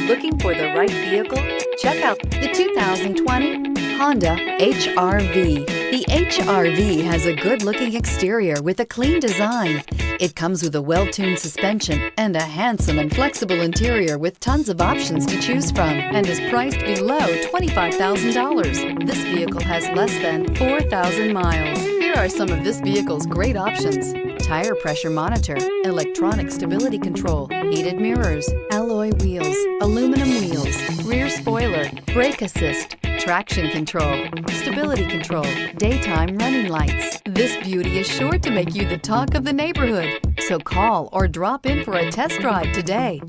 Looking for the right vehicle? Check out the 2020 Honda HR-V. The HR-V has a good-looking exterior with a clean design. It comes with a well-tuned suspension and a handsome and flexible interior with tons of options to choose from and is priced below $25,000. This vehicle has less than 4,000 miles. Here are some of this vehicle's great options: tire pressure monitor, electronic stability control, heated mirrors, alloy wheels, aluminum wheels, rear spoiler, brake assist, traction control, stability control, daytime running lights. This beauty is sure to make you the talk of the neighborhood. So call or drop in for a test drive today.